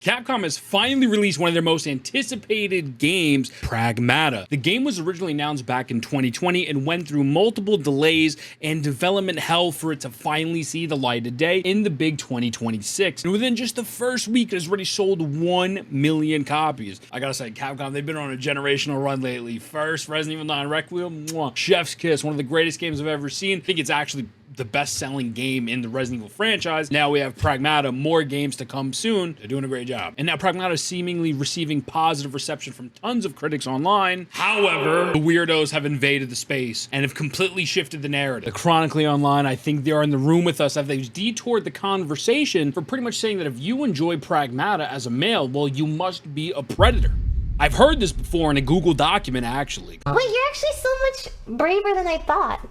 Capcom has finally released one of their most anticipated games, Pragmata. The game was originally announced back in 2020 and went through multiple delays and development hell for it to finally see the light of day in the big 2026. And within just the first week, it has already sold 1 million copies. I gotta say, Capcom, they've been on a generational run lately. First, Resident Evil 9 Requiem, chef's kiss, one of the greatest games I've ever seen. I think it's actually the best-selling game in the Resident Evil franchise. Now we have Pragmata, more games to come soon. They're doing a great job. And now Pragmata is seemingly receiving positive reception from tons of critics online. However, the weirdos have invaded the space and have completely shifted the narrative. The Chronically Online, I think they are in the room with us, as they've detoured the conversation for pretty much saying that if you enjoy Pragmata as a male, well, you must be a predator. I've heard this before in a Google document, actually. Wait, you're actually so much braver than I thought.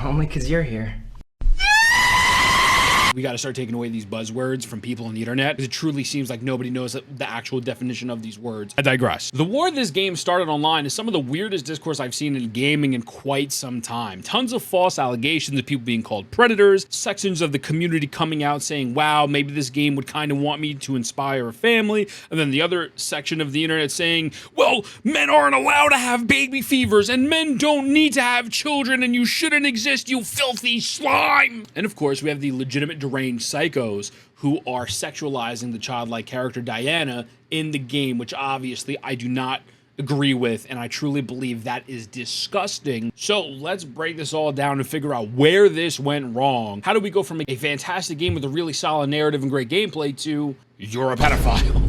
Only 'cause you're here. We got to start taking away these buzzwords from people on the internet, because it truly seems like nobody knows the actual definition of these words. I digress. The war this game started online is some of the weirdest discourse I've seen in gaming in quite some time. Tons of false allegations of people being called predators, sections of the community coming out saying, wow, maybe this game would kind of want me to inspire a family, and then the other section of the internet saying, well, men aren't allowed to have baby fevers, and men don't need to have children, and you shouldn't exist, you filthy slime. And of course, we have the legitimate deranged psychos who are sexualizing the childlike character Diana in the game, which obviously I do not agree with, and I truly believe that is disgusting. So let's break this all down and figure out where this went wrong. How do we go from a fantastic game with a really solid narrative and great gameplay to you're a pedophile?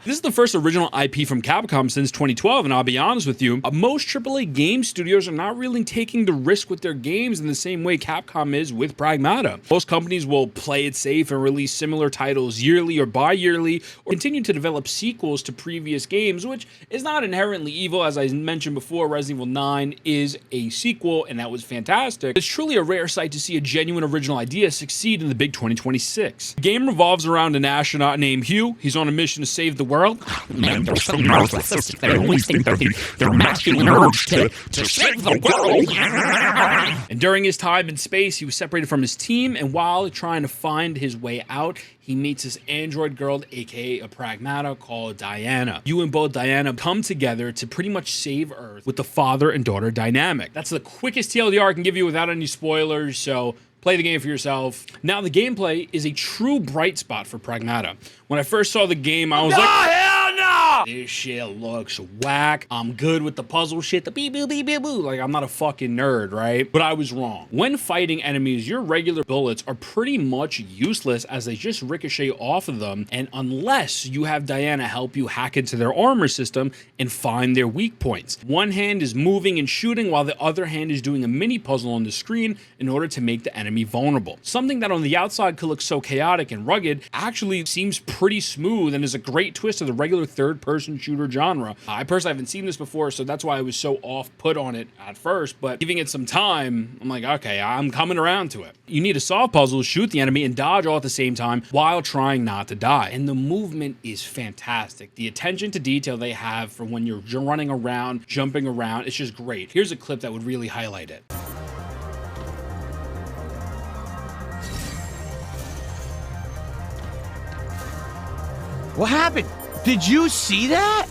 This is the first original IP from Capcom since 2012, and I'll be honest with you, most AAA game studios are not really taking the risk with their games in the same way Capcom is with Pragmata. Most companies will play it safe and release similar titles yearly or bi-yearly, or continue to develop sequels to previous games, which is not inherently evil. As I mentioned before, Resident Evil 9 is a sequel, and that was fantastic. It's truly a rare sight to see a genuine original idea succeed in the big 2026. The game revolves around an astronaut named Hugh. He's on a mission to save the world. Man, they're so narcissistic. They always think they're masculine urge to save the world. And during his time in space, he was separated from his team, and while trying to find his way out, he meets this android girl, aka a Pragmata, called Diana. You and both Diana come together to pretty much save Earth with the father and daughter dynamic. That's the quickest TLDR I can give you without any spoilers, so play the game for yourself. Now, the gameplay is a true bright spot for Pragmata. When I first saw the game, I was like, hell no! This shit looks whack. I'm good with the puzzle shit, the beep, boop, beep, beep, boo. Like, I'm not a fucking nerd, right? But I was wrong. When fighting enemies, your regular bullets are pretty much useless as they just ricochet off of them, and unless you have Diana help you hack into their armor system and find their weak points. One hand is moving and shooting while the other hand is doing a mini puzzle on the screen in order to make the enemy vulnerable. Something that on the outside could look so chaotic and rugged actually seems pretty smooth and is a great twist to the regular third-person shooter genre. I personally haven't seen this before, so that's why I was so off-put on it at first, but giving it some time, I'm like, okay, I'm coming around to it. You need to solve puzzles, shoot the enemy, and dodge all at the same time while trying not to die. And the movement is fantastic. The attention to detail they have for when you're running around, jumping around, it's just great. Here's a clip that would really highlight it. What happened? Did you see that?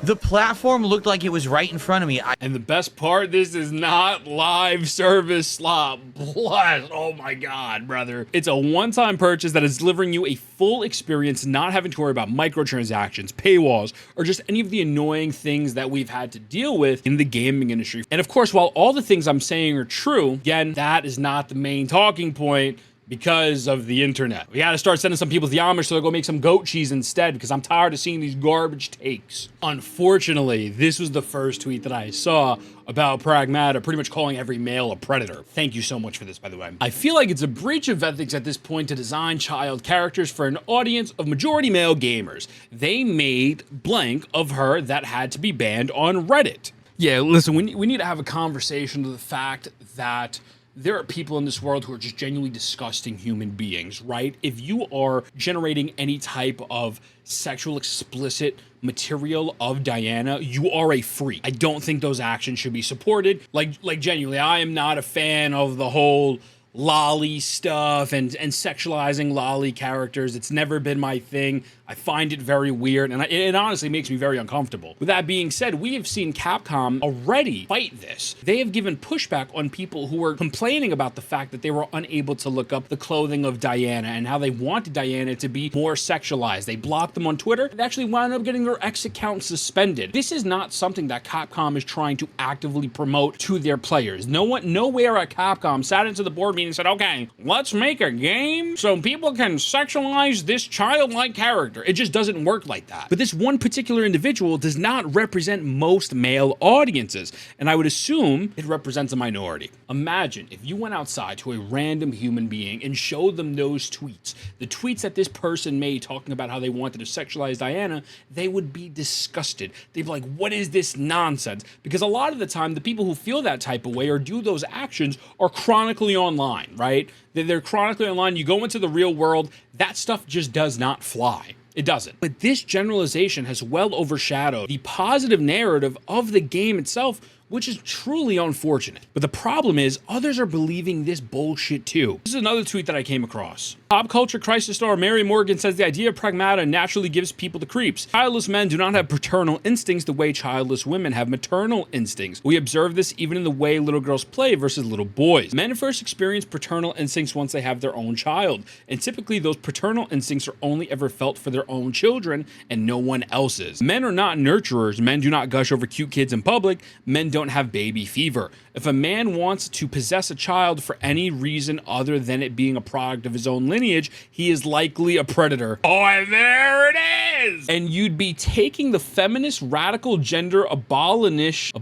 The platform looked like it was right in front of me. And the best part, this is not live service slop. Bless. Oh my God, brother. It's a one-time purchase that is delivering you a full experience, not having to worry about microtransactions, paywalls, or just any of the annoying things that we've had to deal with in the gaming industry. And of course, while all the things I'm saying are true, again, that is not the main talking point, because of the internet. We gotta start sending some people to the Amish so they'll go make some goat cheese instead, because I'm tired of seeing these garbage takes. Unfortunately, this was the first tweet that I saw about Pragmata pretty much calling every male a predator. Thank you so much for this, by the way. I feel like it's a breach of ethics at this point to design child characters for an audience of majority male gamers. They made blank of her that had to be banned on Reddit. Yeah, listen, we need to have a conversation to the fact that there are people in this world who are just genuinely disgusting human beings, right? If you are generating any type of sexual explicit material of Diana, you are a freak. I don't think those actions should be supported. Like genuinely, I am not a fan of the whole lolly stuff and sexualizing lolly characters. It's never been my thing. I find it very weird, and it honestly makes me very uncomfortable. With that being said, we have seen Capcom already fight this. They have given pushback on people who were complaining about the fact that they were unable to look up the clothing of Diana and how they wanted Diana to be more sexualized. They blocked them on Twitter. They actually wound up getting their X account suspended. This is not something that Capcom is trying to actively promote to their players. Nowhere at Capcom sat into the board meeting and said, okay, let's make a game so people can sexualize this childlike character. It just doesn't work like that. But this one particular individual does not represent most male audiences, and I would assume it represents a minority. Imagine if you went outside to a random human being and showed them those tweets, the tweets that this person made talking about how they wanted to sexualize Diana, they would be disgusted. They'd be like, what is this nonsense? Because a lot of the time, the people who feel that type of way or do those actions are chronically online, right? They're chronically online. You go into the real world, that stuff just does not fly. It doesn't. But this generalization has well overshadowed the positive narrative of the game itself, which is truly unfortunate. But the problem is, others are believing this bullshit too. This is another tweet that I came across. Pop culture crisis star Mary Morgan says the idea of Pragmata naturally gives people the creeps. Childless men do not have paternal instincts the way childless women have maternal instincts. We observe this even in the way little girls play versus little boys. Men first experience paternal instincts once they have their own child, and typically those paternal instincts are only ever felt for their own children and no one else's. Men are not nurturers. Men do not gush over cute kids in public. Men don't have baby fever. If a man wants to possess a child for any reason other than it being a product of his own lineage, he is likely a predator. Oh, there it is! And you'd be taking the feminist, radical, gender abolitionist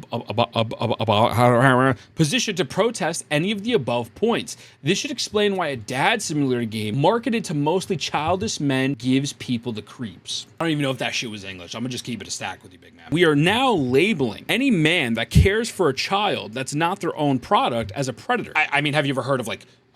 position to protest any of the above points. This should explain why a dad simulator game marketed to mostly childish men gives people the creeps. I don't even know if that shit was English. I'm gonna just keep it a stack with you, big man. We are now labeling any man that cares for a child that's not their own product as a predator. I mean, have you ever heard of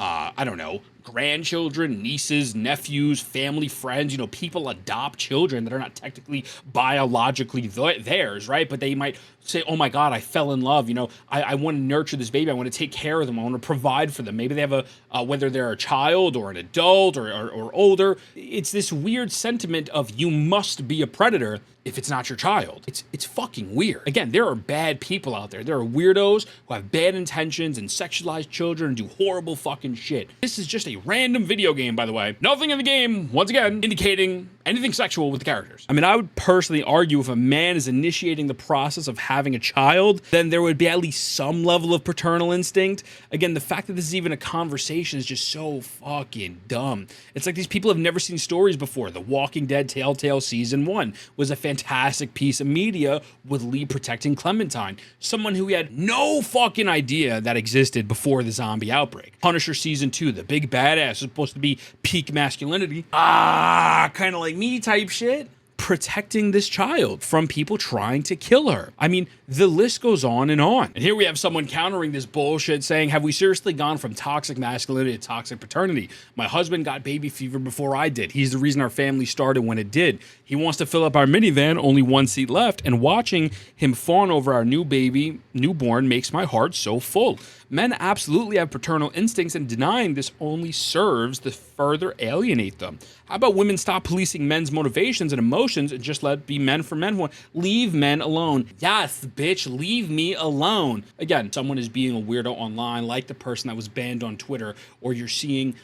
I don't know, grandchildren, nieces, nephews, family, friends, people adopt children that are not technically biologically theirs, right? But they might say, oh my God, I fell in love. I want to nurture this baby. I want to take care of them. I want to provide for them. Maybe they have whether they're a child or an adult or older. It's this weird sentiment of you must be a predator if it's not your child. It's fucking weird. Again, there are bad people out there. There are weirdos who have bad intentions and sexualize children and do horrible fucking shit. This is just a random video game, by the way. Nothing in the game, once again, indicating anything sexual with the characters. I mean, I would personally argue if a man is initiating the process of having a child, then there would be at least some level of paternal instinct. Again, the fact that this is even a conversation is just so fucking dumb. It's like these people have never seen stories before. The Walking Dead Telltale Season 1 was a fantastic piece of media with Lee protecting Clementine, someone who he had no fucking idea that existed before the zombie outbreak. Punisher Season 2, the big badass is supposed to be peak masculinity. Kind of like me type shit. Protecting this child from people trying to kill her. I mean, the list goes on. And here we have someone countering this bullshit saying, have we seriously gone from toxic masculinity to toxic paternity? My husband got baby fever before I did. He's the reason our family started when it did. He wants to fill up our minivan, only one seat left, and watching him fawn over our newborn makes my heart so full. Men absolutely have paternal instincts, and denying this only serves to further alienate them. How about women stop policing men's motivations and emotions and just let be men for men? Leave men alone. Yes, bitch, leave me alone. Again, someone is being a weirdo online, like the person that was banned on Twitter, or you're seeing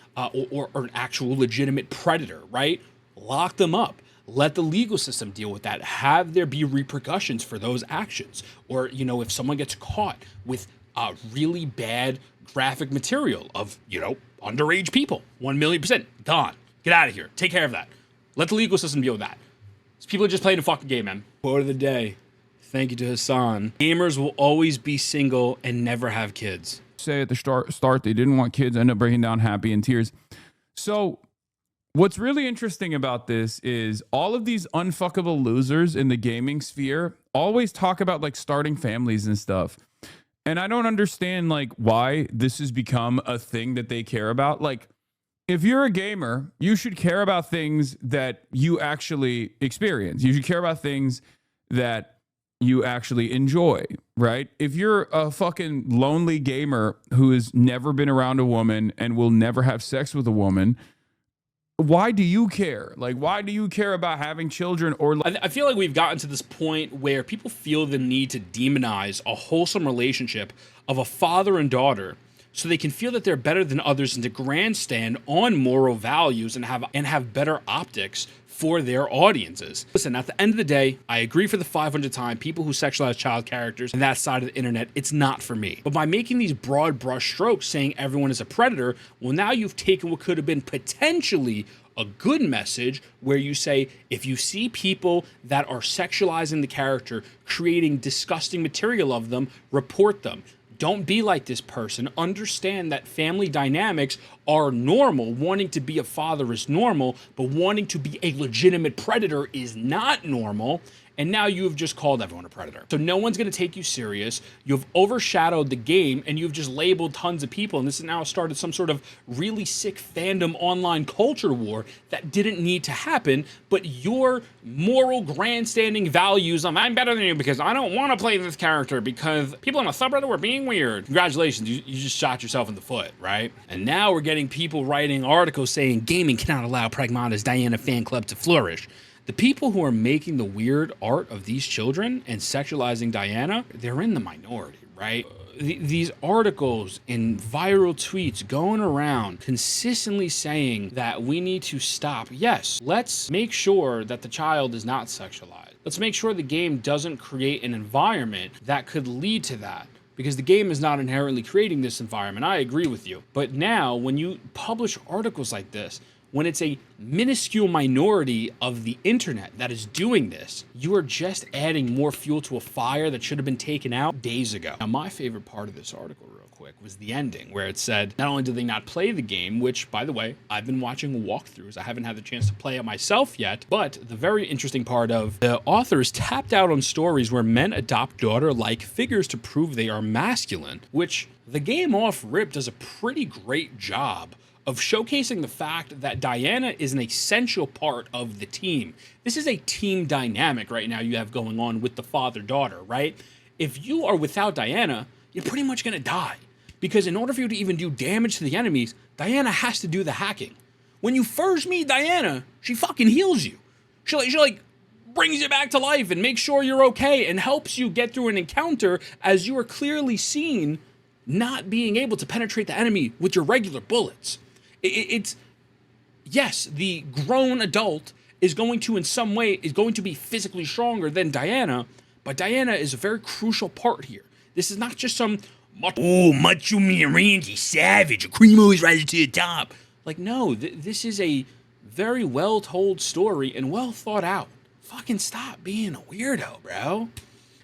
or an actual legitimate predator, right? Lock them up. Let the legal system deal with that. Have there be repercussions for those actions. Or, if someone gets caught with really bad graphic material of, underage people, 1,000,000% gone. Get out of here. Take care of that. Let the legal system deal with that. These people are just playing a fucking game, man. Quote of the day. Thank you to Hassan. Gamers will always be single and never have kids. Say at the start they didn't want kids, end up breaking down happy in tears. So what's really interesting about this is all of these unfuckable losers in the gaming sphere always talk about starting families and stuff. And I don't understand why this has become a thing that they care about. If you're a gamer, you should care about things that you actually experience. You should care about things that you actually enjoy, right? If you're a fucking lonely gamer who has never been around a woman and will never have sex with a woman, why do you care? Like, why do you care about having children? Or I feel like we've gotten to this point where people feel the need to demonize a wholesome relationship of a father and daughter so they can feel that they're better than others and to grandstand on moral values and have better optics for their audiences. Listen, at the end of the day, I agree for the 500th time, people who sexualize child characters and that side of the internet, it's not for me. But by making these broad brush strokes saying everyone is a predator, well, now you've taken what could have been potentially a good message where you say, if you see people that are sexualizing the character, creating disgusting material of them, report them. Don't be like this person. Understand that family dynamics are normal. Wanting to be a father is normal, but wanting to be a legitimate predator is not normal. And now you have just called everyone a predator. So no one's going to take you serious. You've overshadowed the game and you've just labeled tons of people. And this has now started some sort of really sick fandom online culture war that didn't need to happen. But your moral grandstanding values, I'm better than you because I don't want to play this character because people on a subreddit were being weird. Congratulations, you just shot yourself in the foot, right? And now we're getting people writing articles saying gaming cannot allow Pragmata's Diana fan club to flourish. The people who are making the weird art of these children and sexualizing Diana, they're in the minority, right? These articles and viral tweets going around consistently saying that we need to stop. Yes, let's make sure that the child is not sexualized. Let's make sure the game doesn't create an environment that could lead to that. Because the game is not inherently creating this environment. I agree with you. But now, when you publish articles like this, when it's a minuscule minority of the internet that is doing this, you are just adding more fuel to a fire that should have been taken out days ago. Now, my favorite part of this article, real quick, was the ending, where it said, not only did they not play the game, which, by the way, I've been watching walkthroughs. I haven't had the chance to play it myself yet, but the very interesting part of the authors tapped out on stories where men adopt daughter-like figures to prove they are masculine, which the game off rip does a pretty great job of showcasing the fact that Diana is an essential part of the team. This is a team dynamic right now you have going on with the father-daughter, right? If you are without Diana, you're pretty much gonna die. Because in order for you to even do damage to the enemies, Diana has to do the hacking. When you first meet Diana, she fucking heals you. She brings you back to life and makes sure you're okay and helps you get through an encounter as you are clearly seen not being able to penetrate the enemy with your regular bullets. Yes, the grown adult is going to, in some way, is going to be physically stronger than Diana, but Diana is a very crucial part here. This is not just some macho man Randy Savage, a cream always rises to the top. Like, no, this is a very well-told story and well thought out. Fucking stop being a weirdo, bro.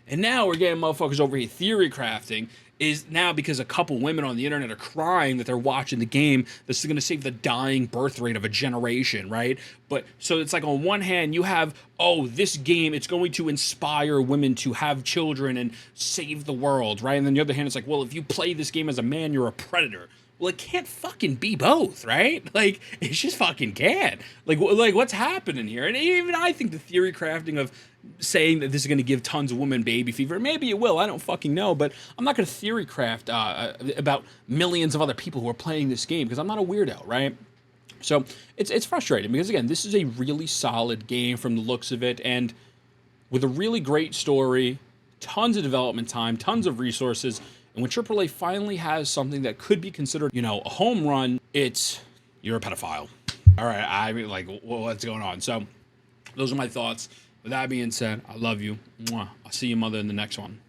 And now we're getting motherfuckers over here theory crafting. Is now because a couple women on the internet are crying that they're watching the game. This is going to save the dying birth rate of a generation, right? But so it's like on one hand you have, oh, this game, it's going to inspire women to have children and save the world, right? And then the other hand, it's like, well, if you play this game as a man, you're a predator. Well, it can't fucking be both, right? Like, it just fucking can't. Like what's happening here? And even I think the theory crafting of saying that this is going to give tons of women baby fever, maybe it will, I don't fucking know, but I'm not going to theory craft about millions of other people who are playing this game because I'm not a weirdo, right? So it's frustrating because, again, this is a really solid game from the looks of it, and with a really great story, tons of development time, tons of resources. And when AAA finally has something that could be considered, a home run, you're a pedophile. All right, I mean, like, what's going on? So those are my thoughts. With that being said, I love you. Mwah. I'll see you, mother, in the next one.